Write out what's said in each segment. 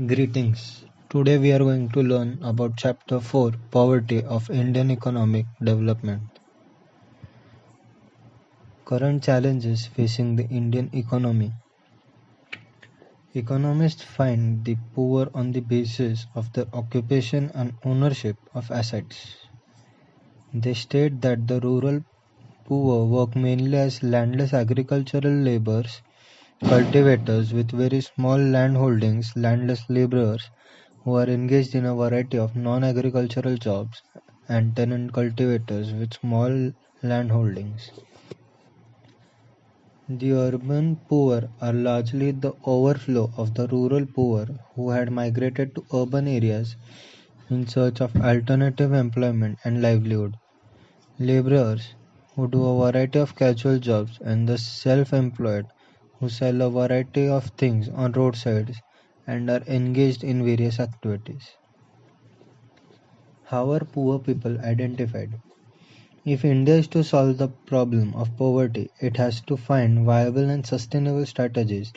Greetings. Today we are going to learn about Chapter 4 Poverty of Indian Economic Development. Current challenges facing the Indian economy. Economists find the poor on the basis of their occupation and ownership of assets. They state that the rural poor work mainly as landless agricultural laborers, cultivators with very small land holdings, landless laborers who are engaged in a variety of non-agricultural jobs, and tenant cultivators with small land holdings. The urban poor are largely the overflow of the rural poor who had migrated to urban areas in search of alternative employment and livelihood. Laborers who do a variety of casual jobs and the self-employed who sell a variety of things on roadsides and are engaged in various activities. How are poor people identified? If India is to solve the problem of poverty, it has to find viable and sustainable strategies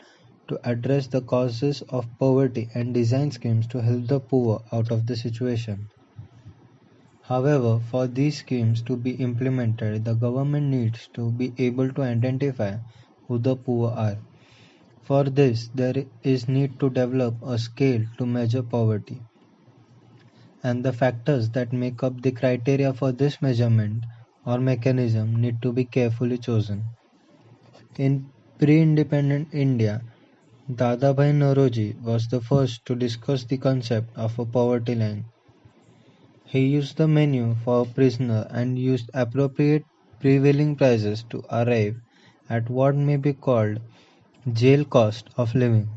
to address the causes of poverty and design schemes to help the poor out of the situation. However, for these schemes to be implemented, the government needs to be able to identify who the poor are. For this, there is need to develop a scale to measure poverty, and the factors that make up the criteria for this measurement or mechanism need to be carefully chosen. In pre-independent India, Dadabhai Naoroji was the first to discuss the concept of a poverty line. He used the menu for a prisoner and used appropriate prevailing prices to arrive at what may be called jail cost of living.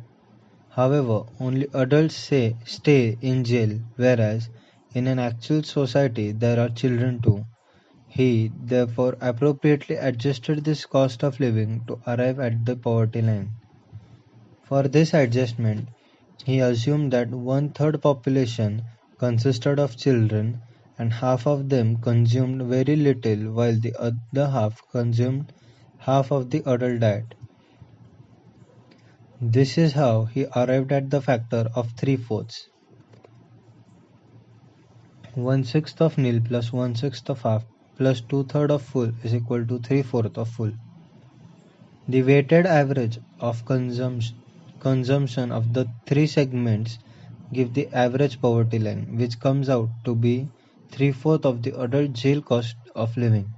However, only adults stay in jail, whereas in an actual society there are children too. He therefore appropriately adjusted this cost of living to arrive at the poverty line. For this adjustment, he assumed that one-third population consisted of children and half of them consumed very little while the other half consumed half of the adult diet. This is how he arrived at the factor of 3/4. 1/6 of nil plus 1/6 of half plus 2/3 of full is equal to 3/4 of full. The weighted average of consumption of the three segments give the average poverty line, which comes out to be 3/4 of the adult jail cost of living.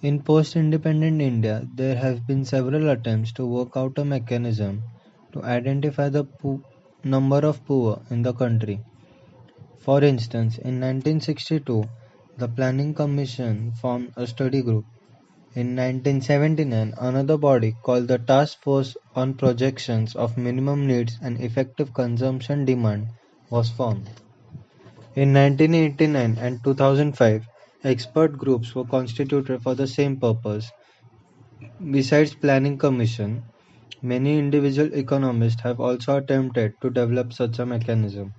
In post-independent India, there have been several attempts to work out a mechanism to identify the number of poor in the country. For instance, in 1962, the Planning Commission formed a study group. In 1979, another body called the Task Force on Projections of Minimum Needs and Effective Consumption Demand was formed. In 1989 and 2005, expert groups were constituted for the same purpose. Besides Planning Commission, many individual economists have also attempted to develop such a mechanism.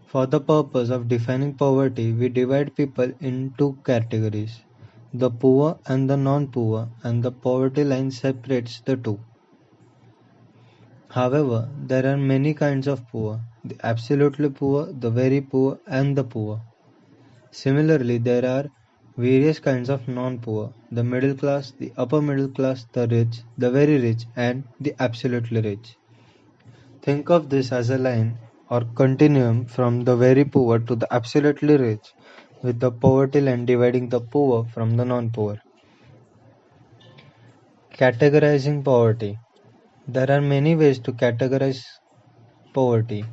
For the purpose of defining poverty, we divide people in two categories, the poor and the non-poor, and the poverty line separates the two. However, there are many kinds of poor, the absolutely poor, the very poor, and the poor. Similarly, there are various kinds of non-poor, the middle class, the upper middle class, the rich, the very rich, and the absolutely rich. Think of this as a line or continuum from the very poor to the absolutely rich, with the poverty line dividing the poor from the non-poor. Categorizing poverty. There are many ways to categorize poverty.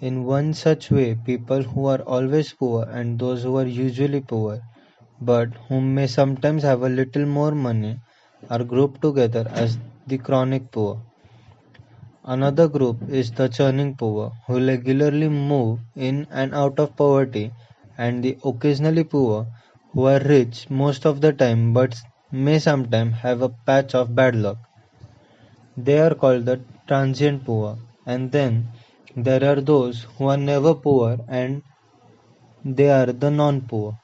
In one such way, people who are always poor and those who are usually poor, but who may sometimes have a little more money, are grouped together as the chronic poor. Another group is the churning poor, who regularly move in and out of poverty, and the occasionally poor, who are rich most of the time but may sometimes have a patch of bad luck. They are called the transient poor. And then there are those who are never poor and they are the non-poor.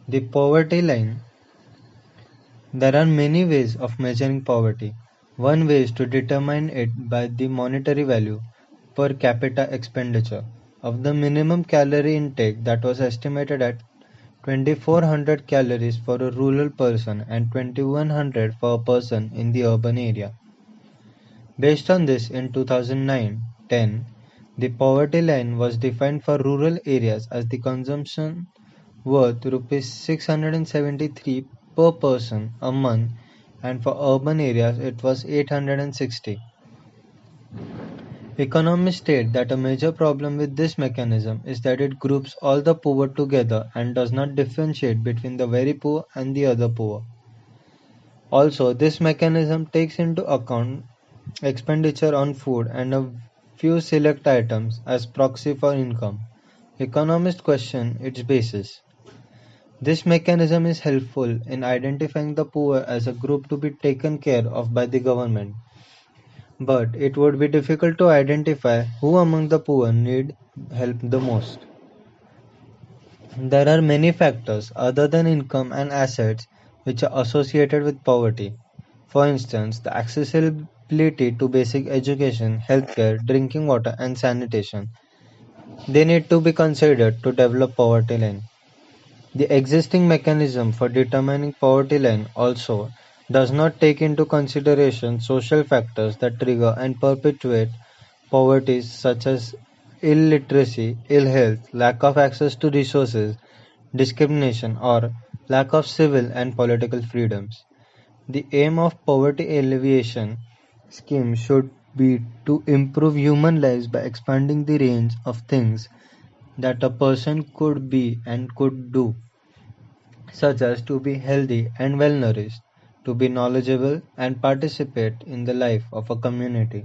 The poverty line. There are many ways of measuring poverty. One way is to determine it by the monetary value per capita expenditure of the minimum calorie intake that was estimated at 2400 calories for a rural person and 2100 for a person in the urban area. Based on this, in 2009-10, the poverty line was defined for rural areas as the consumption worth Rs 673 per person a month, and for urban areas it was 860. Economists state that a major problem with this mechanism is that it groups all the poor together and does not differentiate between the very poor and the other poor. Also, this mechanism takes into account expenditure on food and a few select items as proxy for income. Economists question its basis. This mechanism is helpful in identifying the poor as a group to be taken care of by the government, but it would be difficult to identify who among the poor need help the most. There are many factors other than income and assets which are associated with poverty. For instance, the accessibility to basic education, healthcare, drinking water, and sanitation. They need to be considered to develop poverty line. The existing mechanism for determining poverty line also does not take into consideration social factors that trigger and perpetuate poverty such as illiteracy, ill health, lack of access to resources, discrimination, or lack of civil and political freedoms. The aim of poverty alleviation scheme should be to improve human lives by expanding the range of things that a person could be and could do, such as to be healthy and well nourished, to be knowledgeable and participate in the life of a community.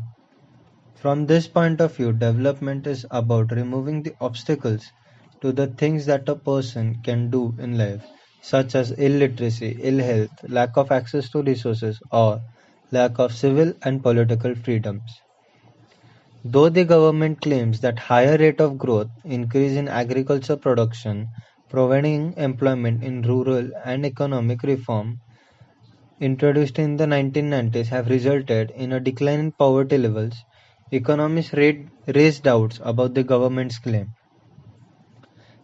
From this point of view, development is about removing the obstacles to the things that a person can do in life, such as illiteracy, ill health, lack of access to resources, or lack of civil and political freedoms. Though the government claims that higher rate of growth, increase in agriculture production, providing employment in rural and economic reform introduced in the 1990s have resulted in a decline in poverty levels, economists raise doubts about the government's claim.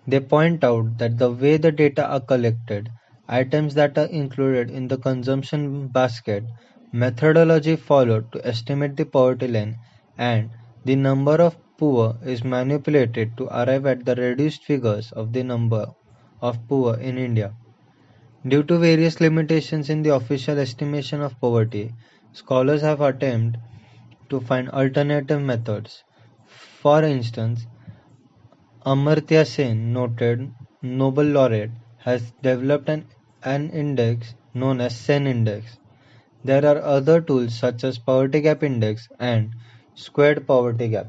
They point out that the way the data are collected, items that are included in the consumption basket, methodology followed to estimate the poverty line, and the number of poor is manipulated to arrive at the reduced figures of the number of poor in India. Due to various limitations in the official estimation of poverty, scholars have attempted to find alternative methods. For instance, Amartya Sen, noted Nobel laureate, has developed an index known as Sen Index. There are other tools such as Poverty Gap Index and Squared Poverty Gap.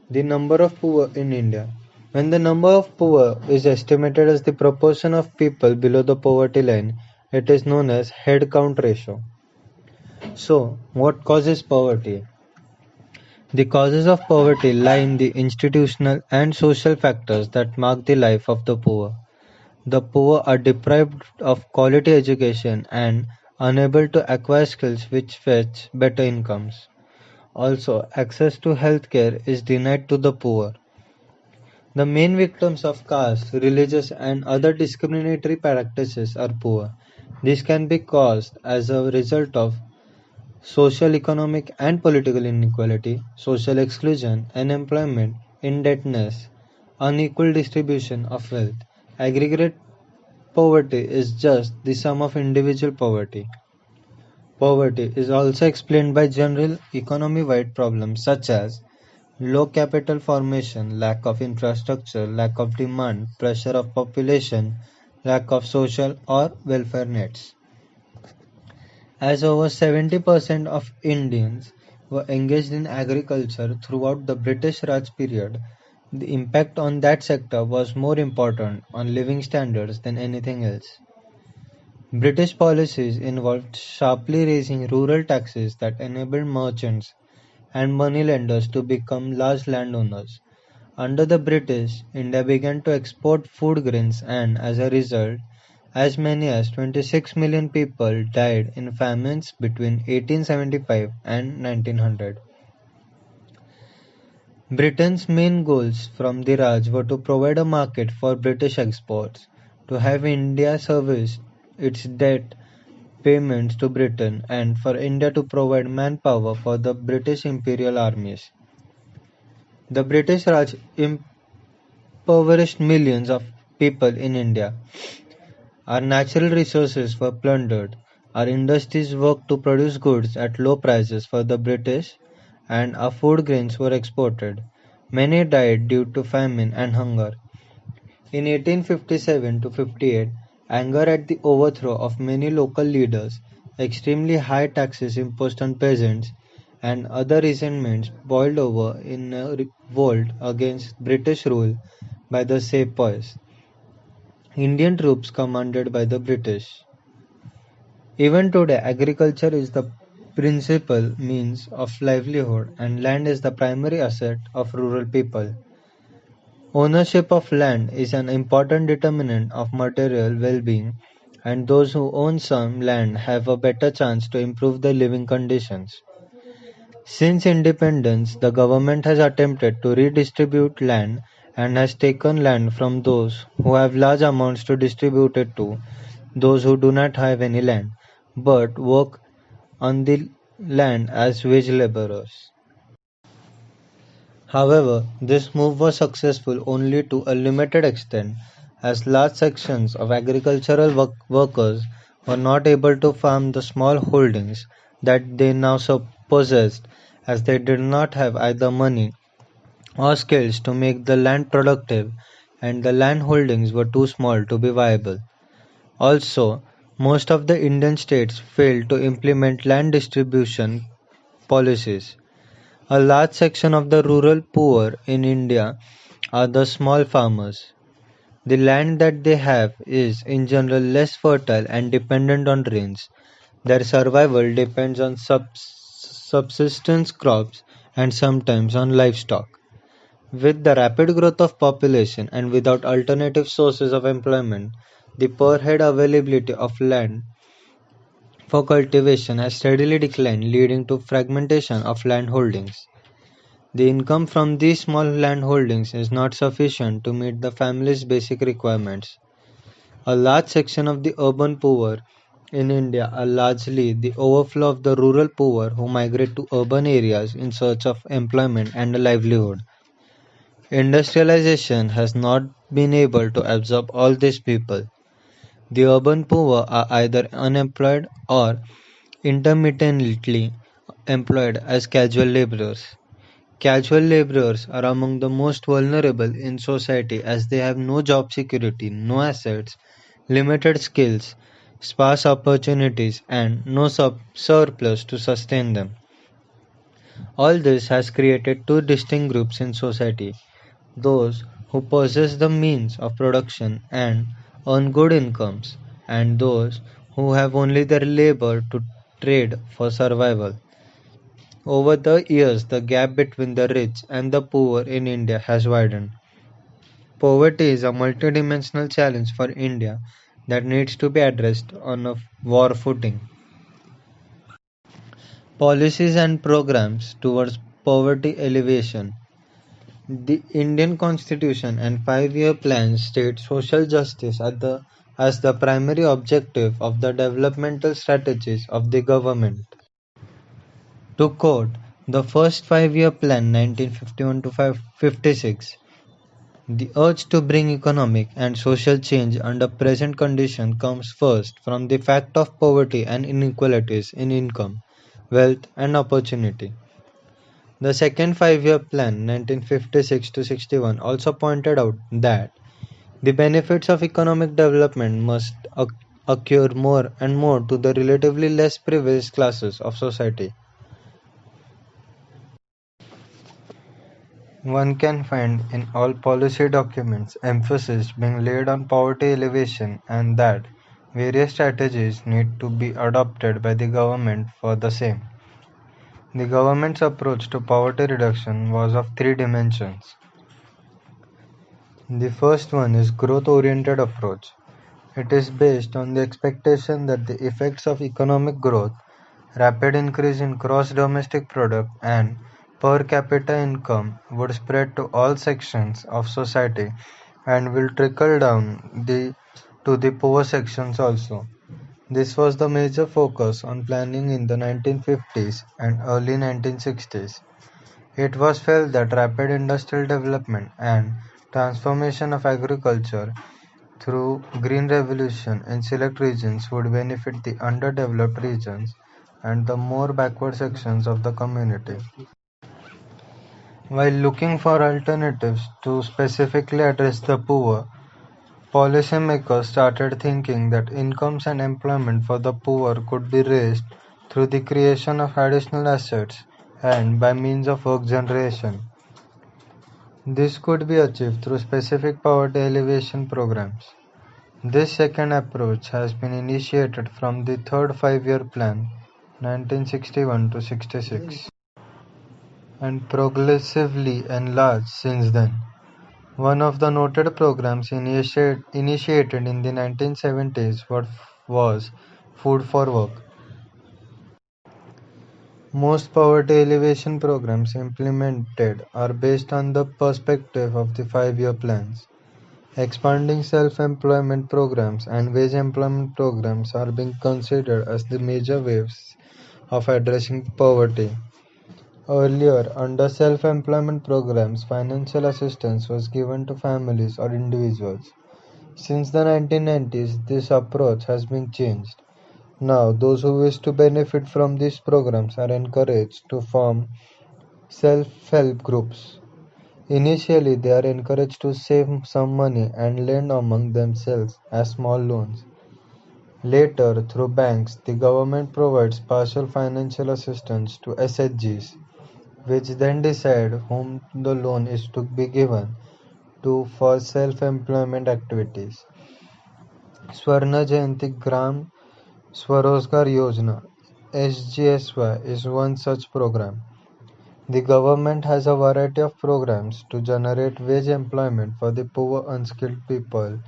The number of poor in India. When the number of poor is estimated as the proportion of people below the poverty line, it is known as head count ratio. So, what causes poverty? The causes of poverty lie in the institutional and social factors that mark the life of the poor. The poor are deprived of quality education and unable to acquire skills which fetch better incomes. Also, access to healthcare is denied to the poor. The main victims of caste, religious, and other discriminatory practices are poor. This can be caused as a result of social, economic, and political inequality, social exclusion, unemployment, indebtedness, unequal distribution of wealth. Aggregate poverty is just the sum of individual poverty. Poverty is also explained by general economy-wide problems such as low capital formation, lack of infrastructure, lack of demand, pressure of population, lack of social or welfare nets. As over 70% of Indians were engaged in agriculture throughout the British Raj period, the impact on that sector was more important on living standards than anything else. British policies involved sharply raising rural taxes that enabled merchants and moneylenders to become large landowners. Under the British, India began to export food grains and, as a result, As many as 26 million people died in famines between 1875 and 1900. Britain's main goals from the Raj were to provide a market for British exports, to have India service its debt payments to Britain, and for India to provide manpower for the British imperial armies. The British Raj impoverished millions of people in India. Our natural resources were plundered. Our industries worked to produce goods at low prices for the British, and our food grains were exported. Many died due to famine and hunger. In 1857 to 58, anger at the overthrow of many local leaders, extremely high taxes imposed on peasants, and other resentments boiled over in a revolt against British rule by the sepoys, Indian troops commanded by the British. Even today, agriculture is the principal means of livelihood, and land is the primary asset of rural people. Ownership of land is an important determinant of material well-being, and those who own some land have a better chance to improve their living conditions. Since independence, the government has attempted to redistribute land and has taken land from those who have large amounts to distribute it to those who do not have any land, but work on the land as wage laborers. However, this move was successful only to a limited extent, as large sections of agricultural workers were not able to farm the small holdings that they now possessed, as they did not have either money or skills to make the land productive, and the land holdings were too small to be viable. Also, most of the Indian states failed to implement land distribution policies. A large section of the rural poor in India are the small farmers. The land that they have is in general less fertile and dependent on rains. Their survival depends on subsistence crops and sometimes on livestock. With the rapid growth of population and without alternative sources of employment, the per head availability of land for cultivation has steadily declined, leading to fragmentation of land holdings. The income from these small land holdings is not sufficient to meet the family's basic requirements. A large section of the urban poor in India are largely the overflow of the rural poor who migrate to urban areas in search of employment and a livelihood. Industrialization has not been able to absorb all these people. The urban poor are either unemployed or intermittently employed as casual laborers. Casual laborers are among the most vulnerable in society as they have no job security, no assets, limited skills, sparse opportunities, and no surplus to sustain them. All this has created two distinct groups in society: those who possess the means of production and earn good incomes, and those who have only their labor to trade for survival. Over the years, the gap between the rich and the poor in India has widened. Poverty is a multidimensional challenge for India that needs to be addressed on a war footing. Policies and programs towards poverty alleviation. The Indian Constitution and five-year plan state social justice as the primary objective of the developmental strategies of the government. To quote, the first five-year plan 1951 to 56, the urge to bring economic and social change under present conditions comes first from the fact of poverty and inequalities in income, wealth and opportunity. The second five-year plan 1956 to 61 also pointed out that the benefits of economic development must occur more and more to the relatively less privileged classes of society. One can find in all policy documents emphasis being laid on poverty alleviation and that various strategies need to be adopted by the government for the same. The government's approach to poverty reduction was of three dimensions. The first one is growth-oriented approach. It is based on the expectation that the effects of economic growth, rapid increase in gross domestic product, and per capita income would spread to all sections of society and will trickle down to the poor sections also. This was the major focus on planning in the 1950s and early 1960s. It was felt that rapid industrial development and transformation of agriculture through green revolution in select regions would benefit the underdeveloped regions and the more backward sections of the community. While looking for alternatives to specifically address the poor, policymakers started thinking that incomes and employment for the poor could be raised through the creation of additional assets and by means of work generation. This could be achieved through specific poverty alleviation programs. This second approach has been initiated from the third five-year plan 1961 to 66 and progressively enlarged since then. One of the noted programs initiated in the 1970s was Food for Work. Most poverty alleviation programs implemented are based on the perspective of the five-year plans. Expanding self-employment programs and wage employment programs are being considered as the major waves of addressing poverty. Earlier, under self-employment programs, financial assistance was given to families or individuals. Since the 1990s, this approach has been changed. Now, those who wish to benefit from these programs are encouraged to form self-help groups. Initially, they are encouraged to save some money and lend among themselves as small loans. Later, through banks, the government provides partial financial assistance to SHGs, which then decide whom the loan is to be given to for self-employment activities. Swarna Jayanti Gram Swarozgar Yojana (SGSY) is one such program. The government has a variety of programs to generate wage employment for the poor unskilled people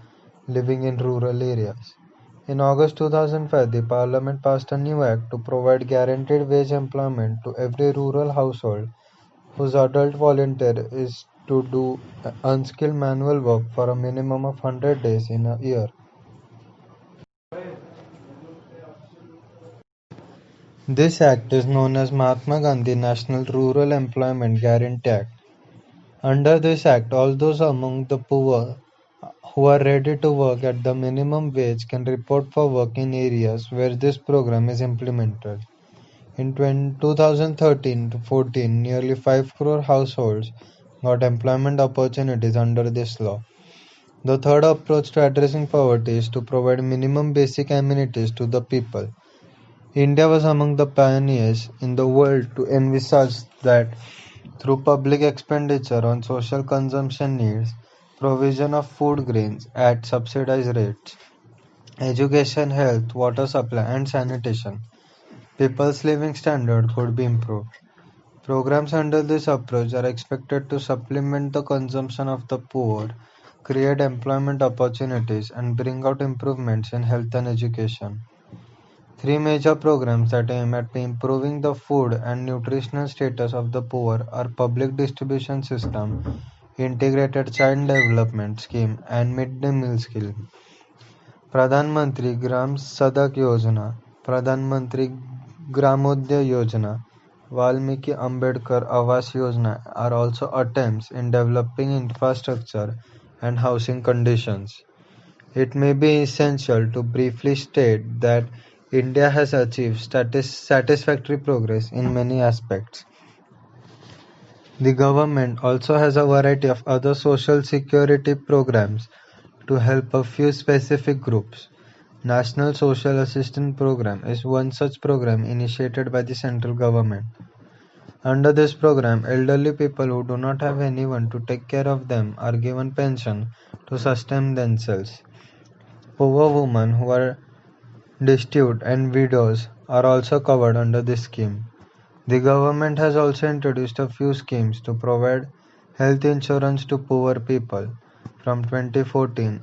living in rural areas. In August 2005, the Parliament passed a new act to provide guaranteed wage employment to every rural household whose adult volunteer is to do unskilled manual work for a minimum of 100 days in a year. This act is known as Mahatma Gandhi National Rural Employment Guarantee Act. Under this act, all those among the poor who are ready to work at the minimum wage can report for work in areas where this program is implemented. In 2013 to 14, nearly 5 crore households got employment opportunities under this law. The third approach to addressing poverty is to provide minimum basic amenities to the people. India was among the pioneers in the world to envisage that through public expenditure on social consumption needs, provision of food grains at subsidized rates, education, health, water supply, and sanitation, people's living standard could be improved. Programs under this approach are expected to supplement the consumption of the poor, create employment opportunities, and bring out improvements in health and education. Three major programs that aim at improving the food and nutritional status of the poor are Public Distribution System, Integrated Child Development Scheme, and Mid-Day Meal Scheme. Pradhan Mantri Gram Sadak Yojana, Pradhan Mantri Gramodaya Yojana, Valmiki Ambedkar Awas Yojana are also attempts in developing infrastructure and housing conditions. It may be essential to briefly state that India has achieved satisfactory progress in many aspects. The government also has a variety of other social security programs to help a few specific groups. National Social Assistance Program is one such program initiated by the central government. Under this program, elderly people who do not have anyone to take care of them are given pension to sustain themselves. Poor women who are destitute and widows are also covered under this scheme. The government has also introduced a few schemes to provide health insurance to poor people. From 2014,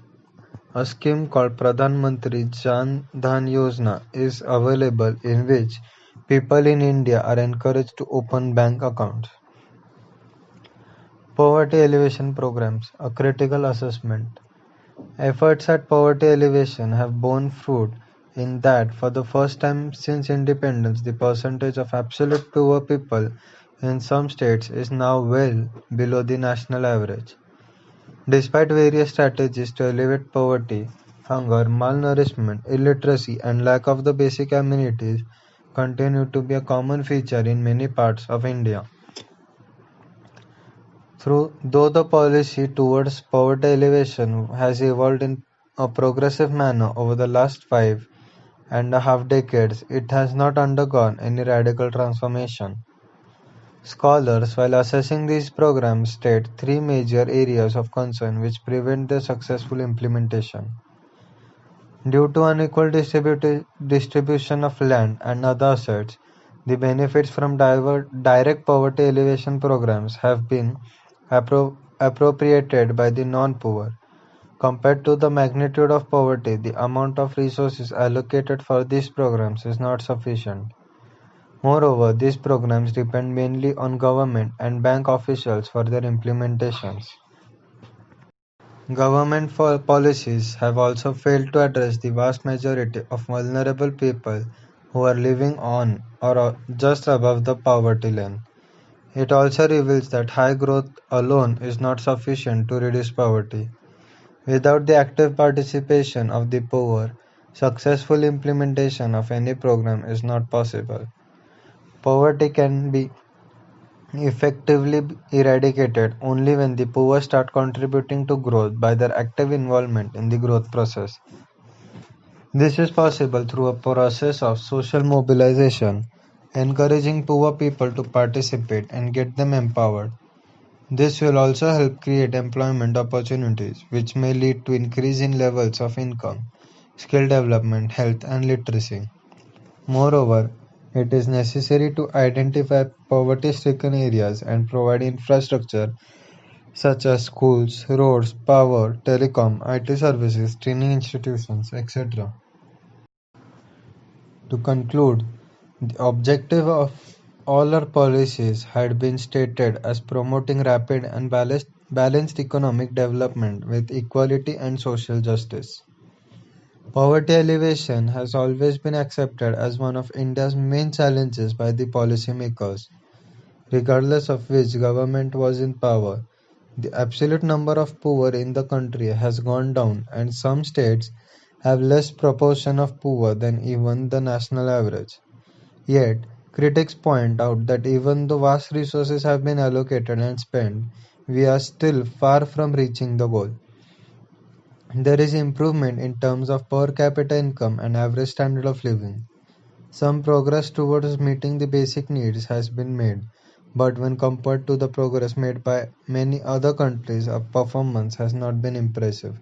a scheme called Pradhan Mantri Jan Dhan Yojana is available in which people in India are encouraged to open bank accounts. Poverty alleviation programs, a critical assessment. Efforts at poverty alleviation have borne fruit in that for the first time since independence the percentage of absolute poor people in some states is now well below the national average. Despite various strategies to alleviate poverty, hunger, malnourishment, illiteracy, and lack of the basic amenities continue to be a common feature in many parts of India. Though the policy towards poverty alleviation has evolved in a progressive manner over the last 5.5 decades, it has not undergone any radical transformation. Scholars, while assessing these programs, state three major areas of concern which prevent their successful implementation. Due to unequal distribution of land and other assets, the benefits from direct poverty alleviation programs have been appropriated by the non-poor. Compared to the magnitude of poverty, the amount of resources allocated for these programs is not sufficient. Moreover, these programs depend mainly on government and bank officials for their implementations. Government policies have also failed to address the vast majority of vulnerable people who are living on or just above the poverty line. It also reveals that high growth alone is not sufficient to reduce poverty. Without the active participation of the poor, successful implementation of any program is not possible. Poverty can be effectively eradicated only when the poor start contributing to growth by their active involvement in the growth process. This is possible through a process of social mobilization, encouraging poor people to participate and get them empowered. This will also help create employment opportunities, which may lead to increase in levels of income, skill development, health, and literacy. Moreover, it is necessary to identify poverty-stricken areas and provide infrastructure such as schools, roads, power, telecom, IT services, training institutions, etc. To conclude, the objective of all our policies had been stated as promoting rapid and balanced economic development with equality and social justice. Poverty alleviation has always been accepted as one of India's main challenges by the policymakers. Regardless of which government was in power, the absolute number of poor in the country has gone down and some states have less proportion of poor than even the national average. Yet, critics point out that even though vast resources have been allocated and spent, we are still far from reaching the goal. There is improvement in terms of per capita income and average standard of living. Some progress towards meeting the basic needs has been made, but when compared to the progress made by many other countries, our performance has not been impressive.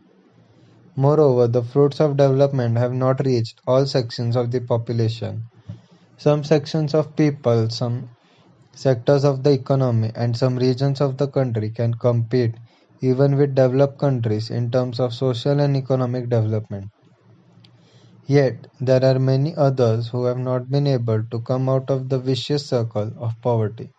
Moreover, the fruits of development have not reached all sections of the population. Some sections of people, some sectors of the economy, and some regions of the country can compete even with developed countries in terms of social and economic development. Yet, there are many others who have not been able to come out of the vicious circle of poverty.